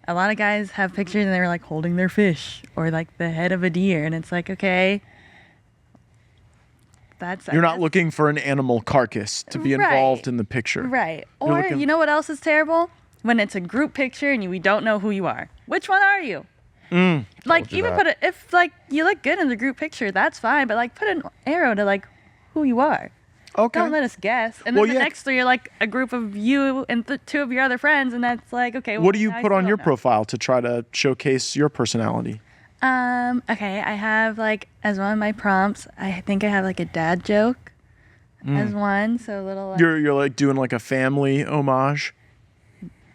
a lot of guys have pictures and they were like holding their fish or like the head of a deer, and it's like, okay, You're not looking for an animal carcass to be involved in the picture. Right. You're Or looking- you know what else is terrible? When it's a group picture and we don't know who you are. Which one are you? Like even put if like you look good in the group picture, that's fine. But like put an arrow to like who you are. Okay. Don't let us guess. And then Well, the yeah. next three are like a group of you and two of your other friends, and that's like, okay. What do you now I put still on your don't know. profile to try to showcase your personality? Okay, I have like as one of my prompts, I think I have like a dad joke as one. So a little like, You're like doing like a family homage.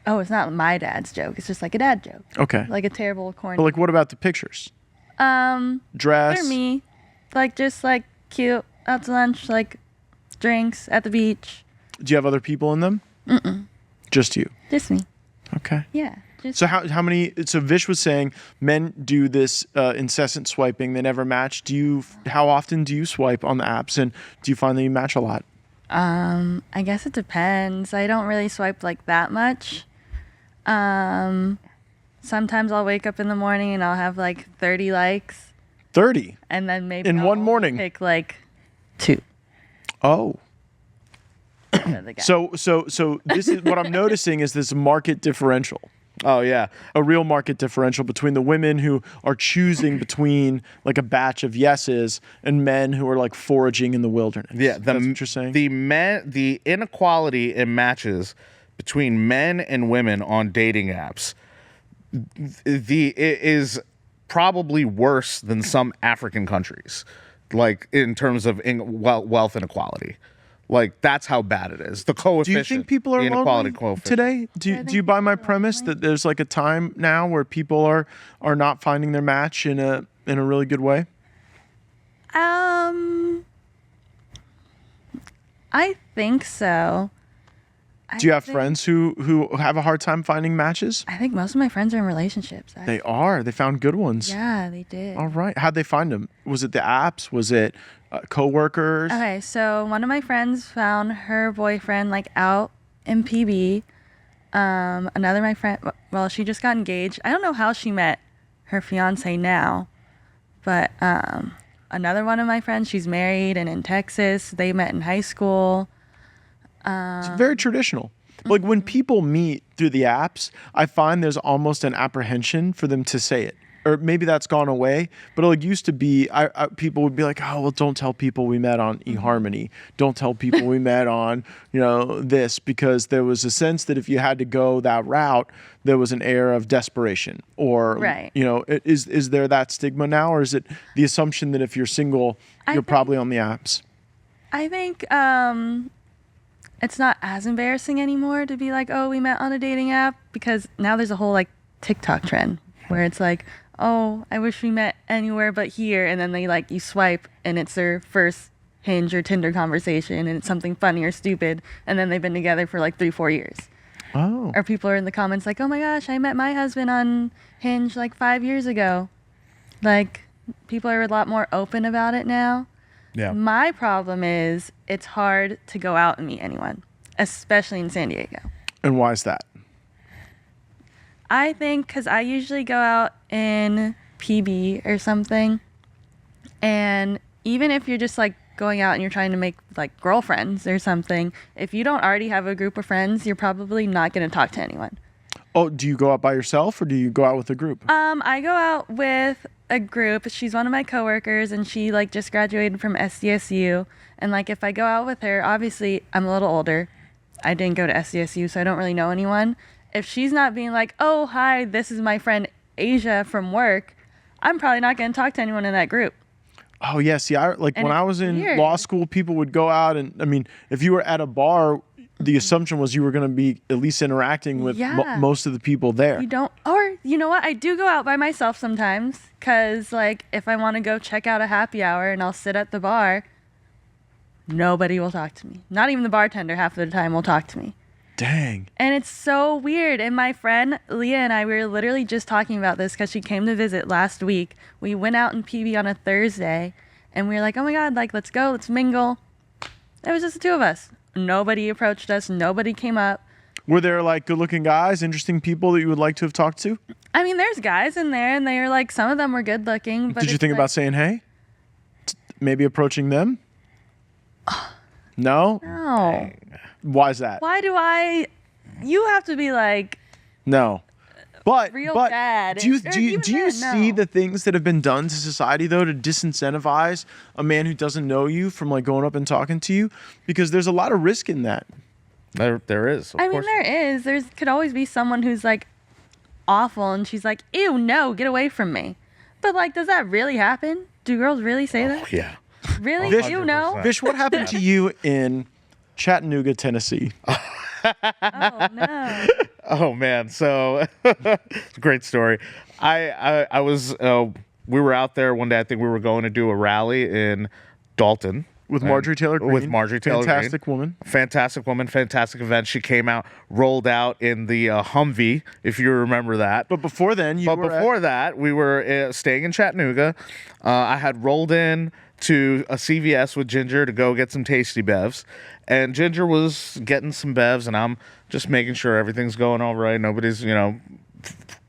oh, it's not my dad's joke. It's just like a dad joke. Okay. Like a terrible corny. But like, what about the pictures? Dress. For me, like just like cute out to lunch, like drinks at the beach. Do you have other people in them? Just you. Just me. Okay. Yeah. Just So how many? So Vish was saying men do this incessant swiping. They never match. How often do you swipe on the apps, and do you find that you match a lot? I guess it depends. I don't really swipe like that much. Sometimes I'll wake up in the morning and I'll have like 30 likes, 30. and then maybe In I'll one only morning? pick like 2. Oh. of the guy. So this is what I'm noticing is this market differential. oh yeah, A real market differential between the women who are choosing between like a batch of yeses and men who are like foraging in the wilderness. yeah. That's what you're saying? The inequality in matches between men and women on dating apps, it is probably worse than some African countries, like in terms of wealth inequality. Like that's how bad it is. The Do coefficient. you think people are the inequality lonely coefficient. today? Do you buy my premise that there's like a time now where people are not finding their match in a really good way? I think so. Do you have friends who have a hard time finding matches? I think most of my friends are in relationships. They are. They found good ones. Yeah, they did. All right. How'd they find them? Was it the apps? Was it coworkers? Okay, so one of my friends found her boyfriend like out in PB. Another my friend, well, she just got engaged. I don't know how she met her fiance now, but another one of my friends, she's married and in Texas. They met in high school. It's very traditional. Like when people meet through the apps, I find there's almost an apprehension for them to say it. Or maybe that's gone away, but it like used to be, people would be like, oh, well, don't tell people we met on eHarmony. Don't tell people we met on, this, because there was a sense that if you had to go that route, there was an air of desperation. Or, Right. Is there that stigma now? Or is it the assumption that if you're single, you're probably on the apps? I think it's not as embarrassing anymore to be like, oh, we met on a dating app, because now there's a whole like TikTok trend where it's like, oh, I wish we met anywhere but here. And then they like, you swipe and it's their first Hinge or Tinder conversation and it's something funny or stupid. And then they've been together for like 3-4 years. Oh. Or people are in the comments like, oh my gosh, I met my husband on Hinge like 5 years ago. Like people are a lot more open about it now. Yeah. My problem is it's hard to go out and meet anyone, especially in San Diego. And why is that? I think because I usually go out in PB or something, and even if you're just like going out and you're trying to make like girlfriends or something, if you don't already have a group of friends, you're probably not going to talk to anyone. Oh, do you go out by yourself or do you go out with a group? I go out with a group. She's one of my coworkers, and she like just graduated from SDSU. And like if I go out with her, obviously I'm a little older. I didn't go to SDSU, so I don't really know anyone. If she's not being like, oh, hi, this is my friend Aysia from work, I'm probably not going to talk to anyone in that group. Oh, yeah. See, when I was in weird. law school, people would go out and, I mean, if you were at a bar, the assumption was you were going to be at least interacting with most of the people there. You don't, or you know what? I do go out by myself sometimes because, like, if I want to go check out a happy hour and I'll sit at the bar, nobody will talk to me. Not even the bartender half of the time will talk to me. Dang. And it's so weird. And my friend Leah and I, we were literally just talking about this because she came to visit last week. We went out in PB on a Thursday and we were like, oh my God, like, let's go, let's mingle. It was just the two of us. Nobody approached us. Nobody came up. Were there like good looking guys, interesting people that you would like to have talked to? I mean, there's guys in there and they were like, some of them were good looking. But did you think about saying, hey? Maybe approaching them? No? No. Why is that? You have to be like, no. But bad. Do you see the things that have been done to society though to disincentivize a man who doesn't know you from like going up and talking to you? Because there's a lot of risk in that. There is. Of course. There is. There could always be someone who's like awful and she's like, ew, no, get away from me. But like, does that really happen? Do girls really say that? Yeah. Really? Vish, You know? Vish, what happened to you in Chattanooga, Tennessee? Oh no. Oh man, so it's a great story. I was we were out there one day. I think we were going to do a rally in Dalton With Marjorie Taylor Greene. With Marjorie Taylor Greene. Fantastic woman. Fantastic woman, fantastic event. She came out, rolled out in the Humvee, if you remember that. But before then, we were staying in Chattanooga. I had rolled in to a CVS with Ginger to go get some tasty bevs. And Ginger was getting some bevs, and I'm just making sure everything's going all right. Nobody's,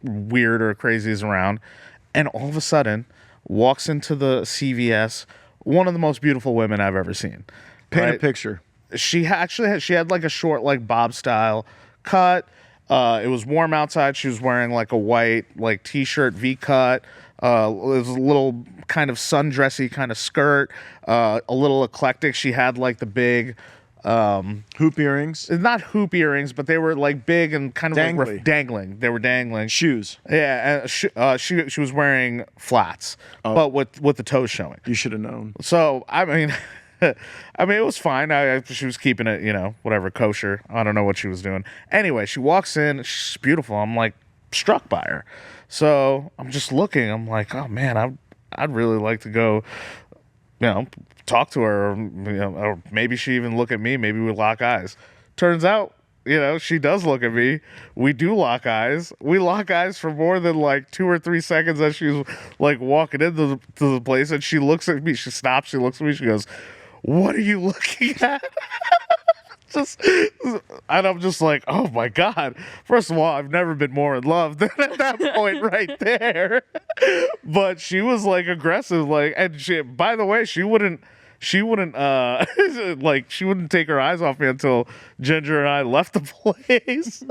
weird or crazy is around. And all of a sudden, walks into the CVS, one of the most beautiful women I've ever seen. Paint a picture. She had like a short, like Bob style cut. It was warm outside. She was wearing like a white like t-shirt V-cut. It was a little kind of sundressy kind of skirt. A little eclectic. She had like the big hoop earrings. Not hoop earrings, but they were like big and kind of like dangling. They were dangling. Shoes. Yeah, and she was wearing flats, but with the toes showing. You should have known. So I mean, it was fine. She was keeping it, whatever, kosher. I don't know what she was doing. Anyway, she walks in. She's beautiful. I'm like struck by her. So I'm just looking. I'm like, oh man, I'd really like to go, talk to her, or maybe she even look at me. Maybe we lock eyes. Turns out, she does look at me. We do lock eyes. We lock eyes for more than like 2 or 3 seconds as she's like walking into the place, and she looks at me. She stops. She looks at me. She goes, "What are you looking at?" just, and I'm just like, oh my God. First of all, I've never been more in love than at that point right there. But she was like aggressive, like, and she, by the way, she wouldn't like, she wouldn't take her eyes off me until Ginger and I left the place.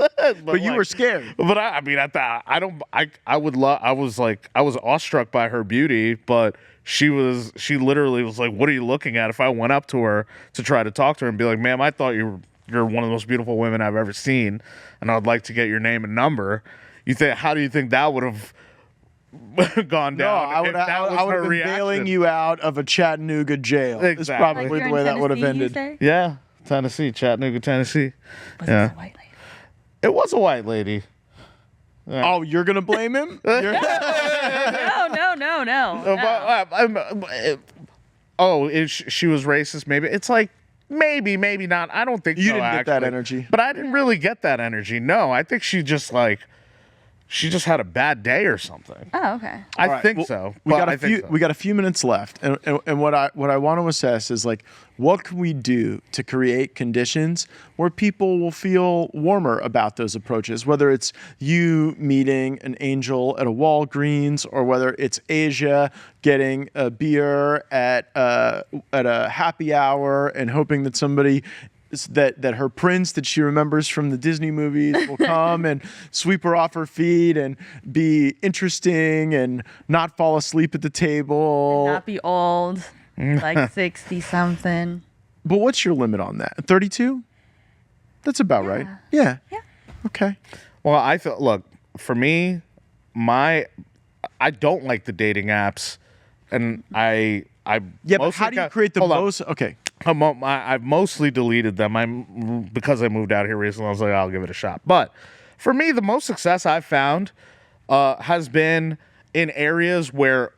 But you were scared. But I mean, at that, I was awestruck by her beauty, but she literally was like, what are you looking at? If I went up to her to try to talk to her and be like, ma'am, I thought you're one of the most beautiful women I've ever seen, and I'd like to get your name and number. How do you think that would have gone No, down? I would have been bailing you out of a Chattanooga jail. Exactly. Is probably Like the way that would have Tennessee, you ended. say? Yeah, Tennessee, Chattanooga, Tennessee. Was Yeah. this a white lady? It was a white lady. Oh, you're gonna blame him? You're- No. She was racist? Maybe it's like maybe not. I don't think You so, didn't get that actually. energy. But I didn't really get that energy. No, I think she just had a bad day or something. Oh, okay. I All right, think well, so. We but got I a think few. so. We got a few minutes left, and what I want to assess is like, what can we do to create conditions where people will feel warmer about those approaches? Whether it's you meeting an angel at a Walgreens, or whether it's Aysia getting a beer at a happy hour and hoping that somebody. That her prince that she remembers from the Disney movies will come and sweep her off her feet and be interesting and not fall asleep at the table. Not be old, like 60 something. But what's your limit on that? 32? That's about right. Yeah. Yeah. Okay. Well, I feel. Look, for me, I don't like the dating apps, and Yeah, but how do you create the most? Okay. I've mostly deleted them. Because I moved out here recently. I was like, I'll give it a shot. But for me, the most success I've found has been in areas where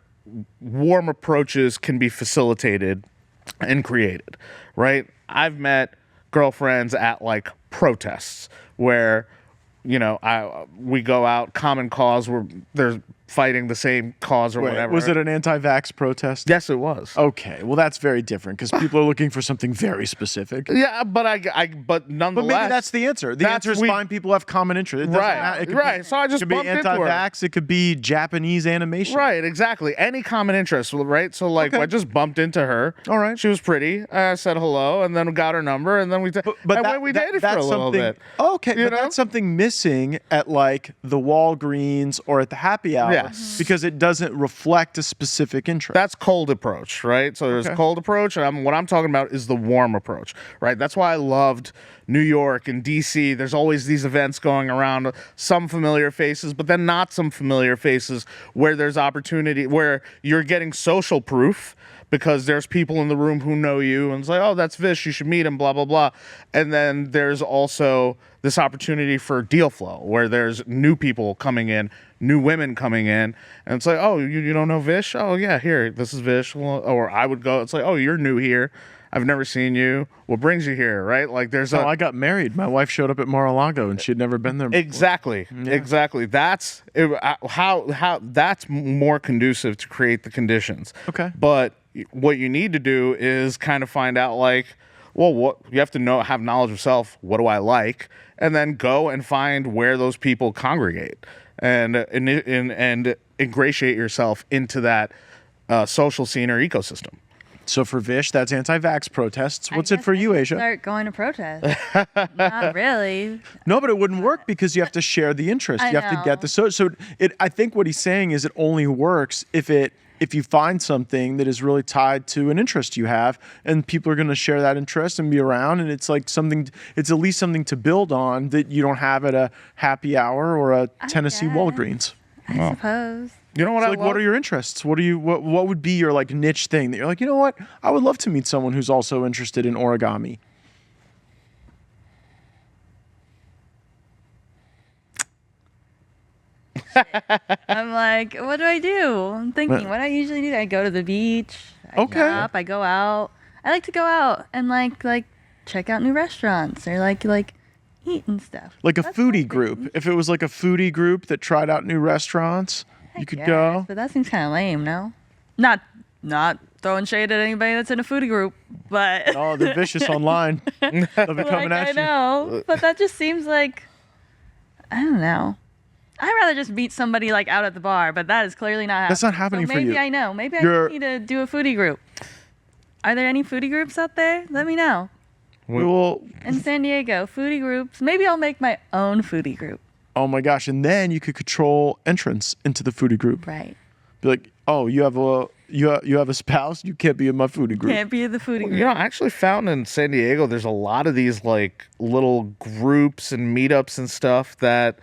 warm approaches can be facilitated and created. Right? I've met girlfriends at like protests where, we go out, common cause where there's fighting the same cause or Wait, whatever. was it an anti-vax protest? Yes, it was. Okay. Well, that's very different because people are looking for something very specific. Yeah, but But nonetheless, maybe that's the answer. The answer is find people who have common interests. It doesn't matter. It could Right. Be, So I just it could be bumped into her. anti-vax. It could be Japanese animation. Right, exactly. Any common interest, right? So like, Okay. I just bumped into her. All right. She was pretty. I said hello, and then got her number, and then we we dated for a little bit. Okay, You but know? that's something missing at like the Walgreens or at the happy hour. Yes. Because it doesn't reflect a specific interest. That's cold approach, right? So there's a cold approach, and what I'm talking about is the warm approach, right? That's why I loved New York and DC. There's always these events going around, some familiar faces, but then not some familiar faces where there's opportunity, where you're getting social proof because there's people in the room who know you and it's like, oh, that's Vish, you should meet him, blah, blah, blah. And then there's also this opportunity for deal flow where there's new people coming in, new women coming in, and it's like, oh, you don't know Vish? Oh, yeah, here, this is Vish. Well, or I would go, it's like, oh, you're new here. I've never seen you. What brings you here, right? Like there's I got married. My wife showed up at Mar-a-Lago and she'd never been there before. Exactly. That's how that's more conducive to create the conditions. Okay. But what you need to do is kind of find out like, well, what you have to have knowledge of self. What do I like? And then go and find where those people congregate and ingratiate yourself into that social scene or ecosystem. So for Vish, that's anti-vax protests. What's I it for guess you, I Aysia? should start going to protest. Not really. No, but it wouldn't work because you have to share the interest. I You have to get know. so I think what he's saying is it only works if you find something that is really tied to an interest you have, and people are going to share that interest and be around, and it's like something. It's at least something to build on that you don't have at a happy hour or a Tennessee guess. Walgreens. I suppose. You know what So I like, love? what are your interests? What would be your like niche thing that you're like, you know what? I would love to meet someone who's also interested in origami. I'm like, what do I do? I'm thinking, what I usually do, I go to the beach. I Okay. shop, I go out. I like to go out and like check out new restaurants or like eat and stuff. Like a That's my foodie thing. group. If it was like a foodie group that tried out new restaurants, you could Yes, go. but that seems kind of lame, no? Not not throwing shade at anybody that's in a foodie group, but Oh, they're vicious online. They'll be coming like, at I you. know, but that just seems like, I don't know. I'd rather just meet somebody like out at the bar, but that is clearly not happening. That's not happening so for you. Maybe I know. Maybe You're- I need to do a foodie group. Are there any foodie groups out there? Let me know. Well, In San Diego, foodie groups. Maybe I'll make my own foodie group. oh my gosh. And then you could control entrance into the foodie group. Right. Be like, oh, you have a spouse? You can't be in my foodie group. Can't be in the foodie group. You know, I actually found in San Diego, there's a lot of these like little groups and meetups and stuff that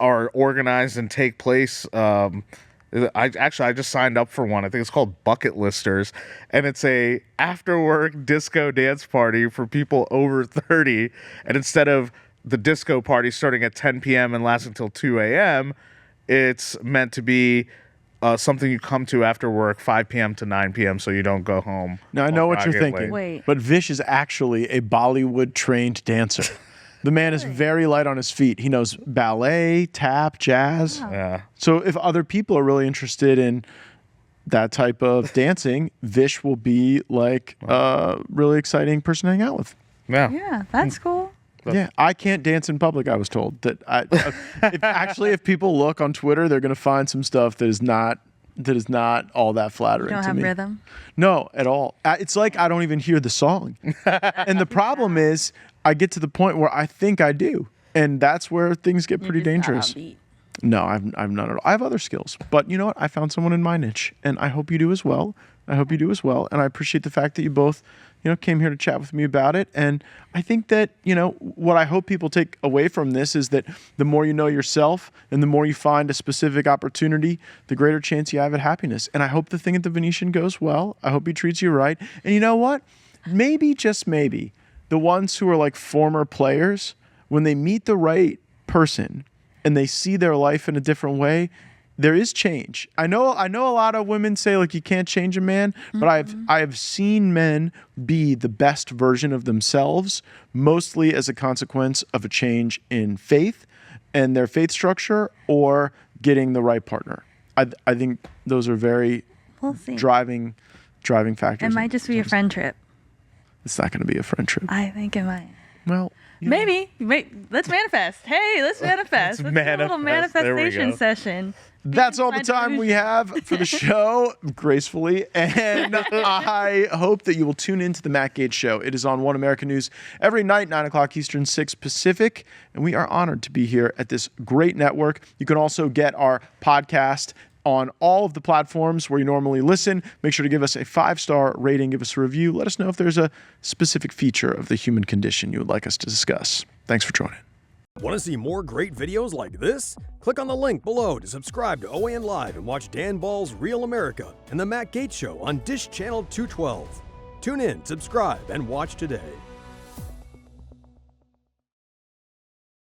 are organized and take place. I just signed up for one. I think it's called Bucket Listers, and it's a after work disco dance party for people over 30. And instead of the disco party starting at 10 p.m. and lasting until 2 a.m., it's meant to be something you come to after work, 5 p.m. to 9 p.m. so you don't go home. Now, I know what you're get thinking. late. Wait. But Vish is actually a Bollywood trained dancer. The man is very light on his feet. He knows ballet, tap, jazz. Yeah. So if other people are really interested in that type of dancing, Vish will be like a really exciting person to hang out with. Yeah. Yeah, that's cool. Yeah, I can't dance in public. I was told that. If people look on Twitter, they're going to find some stuff that is not all that flattering You don't to have me. rhythm. No, at all. It's like I don't even hear the song. And the problem is, I get to the point where I think I do, and that's where things get pretty dangerous. No, I've none at all. I have other skills, but you know what? I found someone in my niche, and I hope you do as well. And I appreciate the fact that you both, came here to chat with me about it. And I think that, what I hope people take away from this is that the more you know yourself and the more you find a specific opportunity, the greater chance you have at happiness. And I hope the thing at the Venetian goes well. I hope he treats you right. And you know what? Maybe, just maybe, the ones who are like former players, when they meet the right person and they see their life in a different way, there is change. I know a lot of women say like you can't change a man, but I have seen men be the best version of themselves, mostly as a consequence of a change in faith and their faith structure or getting the right partner. I think those are very We'll see. driving factors. It might just be a friend trip. It's not going to be a friend trip. I think it might. Well, Maybe. Let's manifest. Hey, let's manifest. Let's do a little manifest. There we manifestation go. session. that's all the Find time we have for the show, gracefully. And I hope that you will tune into the Matt Gaetz Show. It is on One American News every night, 9 o'clock Eastern, 6 Pacific. And we are honored to be here at this great network. You can also get our podcast on all of the platforms where you normally listen. Make sure to give us a 5-star rating, give us a review. Let us know if there's a specific feature of the human condition you would like us to discuss. Thanks for joining. Want to see more great videos like this? Click on the link below to subscribe to OAN Live and watch Dan Ball's Real America and The Matt Gaetz Show on Dish Channel 212. Tune in, subscribe, and watch today.